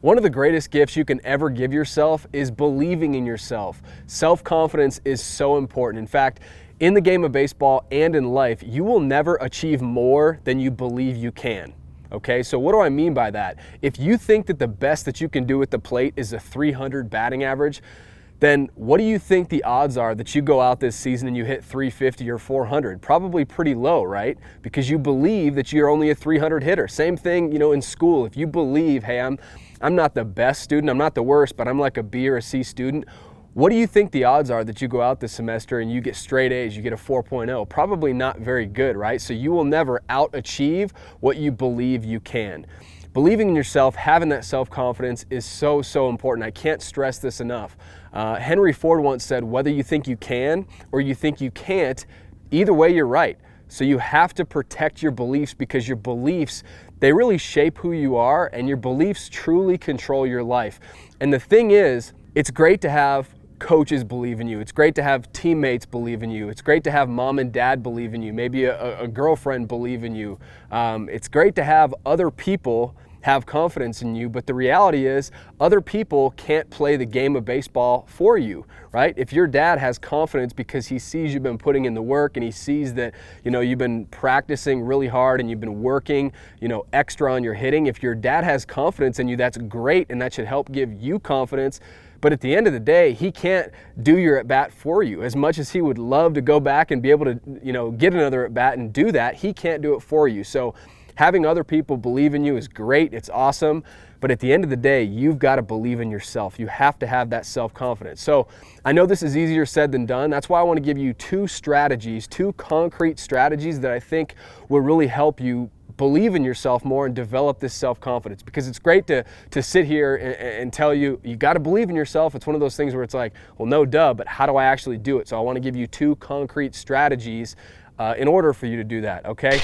One of the greatest gifts you can ever give yourself is believing in yourself. Self-confidence is so important. In fact, in the game of baseball and in life, you will never achieve more than you believe you can. Okay, so what do I mean by that? If you think that the best that you can do at the plate is a 300 batting average, then what do you think the odds are that you go out this season and you hit 350 or 400? Probably pretty low, right? Because you believe that you're only a 300 hitter. Same thing, in school. If you believe, hey, I'm not the best student, I'm not the worst, but I'm like a B or a C student, what do you think the odds are that you go out this semester and you get straight A's, you get a 4.0? Probably not very good, right? So you will never out-achieve what you believe you can. Believing in yourself, having that self-confidence is so, so important. I can't stress this enough. Henry Ford once said, whether you think you can or you think you can't, either way you're right. So you have to protect your beliefs, because your beliefs, they really shape who you are, and your beliefs truly control your life. And the thing is, it's great to have coaches believe in you. It's great to have teammates believe in you. It's great to have mom and dad believe in you. Maybe a girlfriend believe in you. It's great to have other people have confidence in you, but the reality is other people can't play the game of baseball for you, right? If your dad has confidence because he sees you've been putting in the work and he sees that, you've been practicing really hard and you've been working, extra on your hitting, if your dad has confidence in you, that's great, and that should help give you confidence. But at the end of the day, he can't do your at-bat for you. As much as he would love to go back and be able to, get another at-bat and do that, he can't do it for you. So having other people believe in you is great, it's awesome, but at the end of the day, you've got to believe in yourself. You have to have that self-confidence. So I know this is easier said than done. That's why I want to give you two concrete strategies that I think will really help you believe in yourself more and develop this self-confidence. Because it's great to sit here and tell you, you got to believe in yourself. It's one of those things where it's like, well, no duh, but how do I actually do it? So I want to give you two concrete strategies in order for you to do that, okay?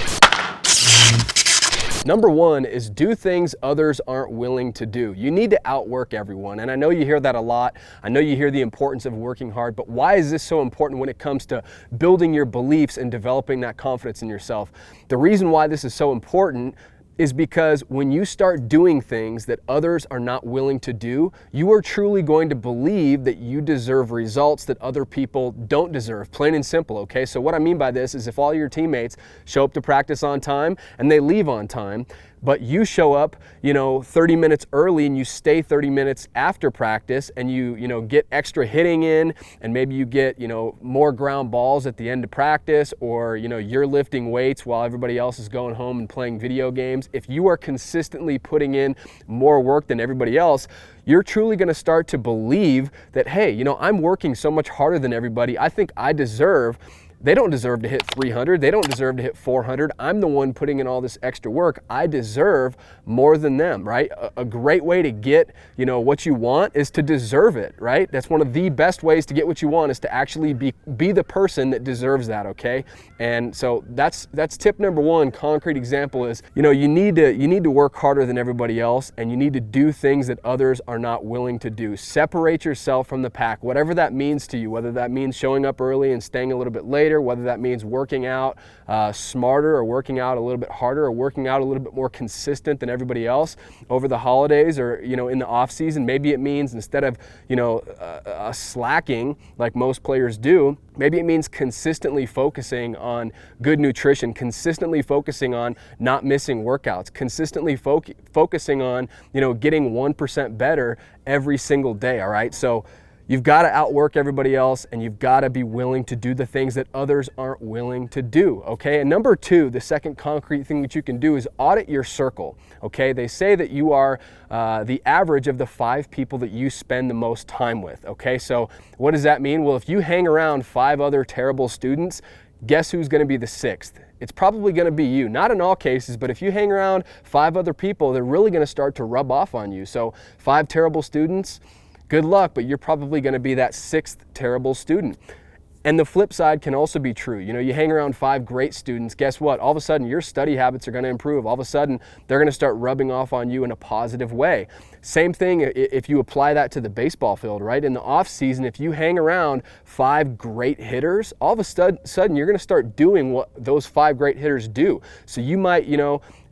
Number one is do things others aren't willing to do. You need to outwork everyone. And I know you hear that a lot. I know you hear the importance of working hard, but why is this so important when it comes to building your beliefs and developing that confidence in yourself? The reason why this is so important is because when you start doing things that others are not willing to do, you are truly going to believe that you deserve results that other people don't deserve, plain and simple, okay? So what I mean by this is if all your teammates show up to practice on time and they leave on time, but you show up, 30 minutes early and you stay 30 minutes after practice and you get extra hitting in, and maybe you get, more ground balls at the end of practice, or, you're lifting weights while everybody else is going home and playing video games. If you are consistently putting in more work than everybody else, you're truly going to start to believe that, hey, I'm working so much harder than everybody. I think they don't deserve to hit 300. They don't deserve to hit 400. I'm the one putting in all this extra work. I deserve more than them, right? A great way to get, what you want is to deserve it, right? That's one of the best ways to get what you want, is to actually be the person that deserves that, okay? And so that's tip number one. Concrete example is, you need to work harder than everybody else, and you need to do things that others are not willing to do. Separate yourself from the pack, whatever that means to you, whether that means showing up early and staying a little bit later, whether that means working out smarter, or working out a little bit harder, or working out a little bit more consistent than everybody else over the holidays, or in the off season. Maybe it means instead of slacking like most players do, maybe it means consistently focusing on good nutrition, consistently focusing on not missing workouts, consistently focusing on getting 1% better every single day. All right, so you've got to outwork everybody else, and you've got to be willing to do the things that others aren't willing to do, okay? And number two, the second concrete thing that you can do is audit your circle, okay? They say that you are the average of the 5 people that you spend the most time with, okay? So what does that mean? Well, if you hang around 5 other terrible students, guess who's going to be the 6th? It's probably going to be you. Not in all cases, but if you hang around 5 other people, they're really going to start to rub off on you. So 5 terrible students, good luck, but you're probably going to be that 6th terrible student. And the flip side can also be true. You hang around 5 great students, guess what? All of a sudden your study habits are going to improve. All of a sudden they're going to start rubbing off on you in a positive way. Same thing if you apply that to the baseball field, right? In the off season, if you hang around 5 great hitters, all of a sudden you're going to start doing what those 5 great hitters do. So you might,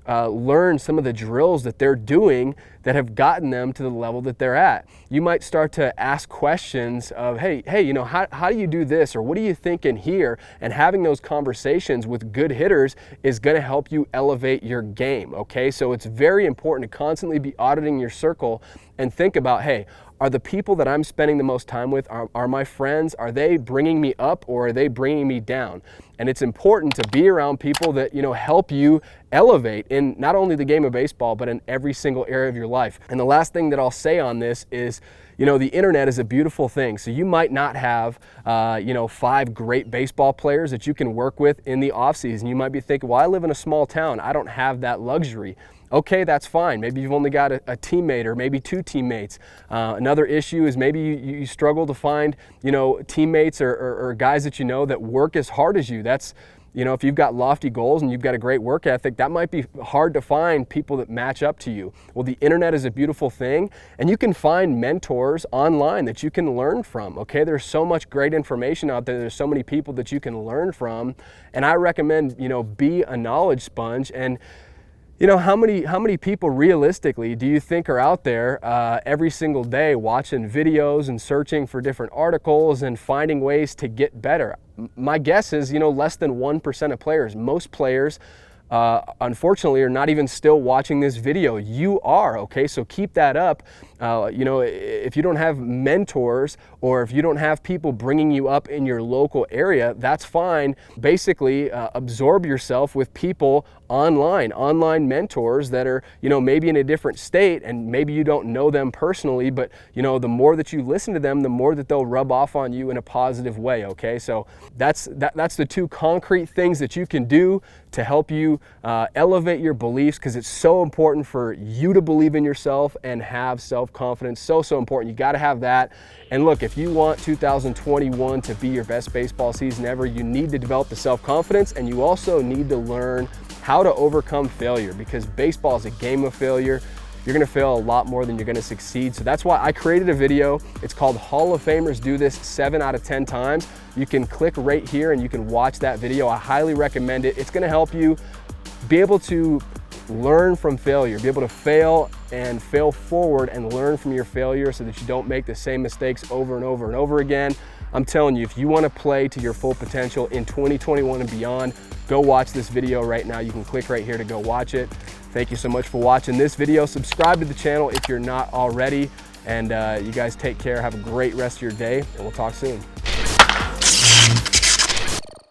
learn some of the drills that they're doing that have gotten them to the level that they're at. You might start to ask questions of, hey, you know, how do you do this? Or what do you think in here? And having those conversations with good hitters is going to help you elevate your game, okay? So it's very important to constantly be auditing your circle and think about, hey, are the people that I'm spending the most time with, are my friends, are they bringing me up or are they bringing me down? And it's important to be around people that, you know, help you elevate in not only the game of baseball, but in every single area of your life. And the last thing that I'll say on this is, you know, the internet is a beautiful thing. So you might not have, you know, 5 great baseball players that you can work with in the off season. You might be thinking, well, I live in a small town. I don't have that luxury. Okay, that's fine. Maybe you've only got a teammate or maybe 2 teammates. Another issue is maybe you struggle to find, you know, teammates or guys that you know that work as hard as you. That's, you know, if you've got lofty goals and you've got a great work ethic, that might be hard to find people that match up to you. Well, the internet is a beautiful thing, and you can find mentors online that you can learn from, okay? There's so much great information out there. There's so many people that you can learn from, and I recommend, you know, be a knowledge sponge. And you know, how many people realistically do you think are out there every single day watching videos and searching for different articles and finding ways to get better? My guess is, you know, less than 1% of players. Most players, unfortunately, are not even still watching this video. You are, okay? So keep that up. You know, if you don't have mentors or if you don't have people bringing you up in your local area, that's fine. Basically, absorb yourself with people online mentors that are, you know, maybe in a different state, and maybe you don't know them personally, but, you know, the more that you listen to them, the more that they'll rub off on you in a positive way, okay? So that's the 2 concrete things that you can do to help you elevate your beliefs, because it's so important for you to believe in yourself and have self-confidence. So important. You got to have that. And look, if you want 2021 to be your best baseball season ever, you need to develop the self-confidence, and you also need to learn how to overcome failure, because baseball is a game of failure. You're going to fail a lot more than you're going to succeed. So that's why I created a video. It's called Hall of Famers Do This 7 out of 10 times. You can click right here and you can watch that video. I highly recommend it. It's going to help you be able to learn from failure, be able to fail and fail forward and learn from your failure so that you don't make the same mistakes over and over and over again. I'm telling you, if you want to play to your full potential in 2021 and beyond, go watch this video right now. You can click right here to go watch it. Thank you so much for watching this video. Subscribe to the channel if you're not already. And you guys take care. Have a great rest of your day, and we'll talk soon.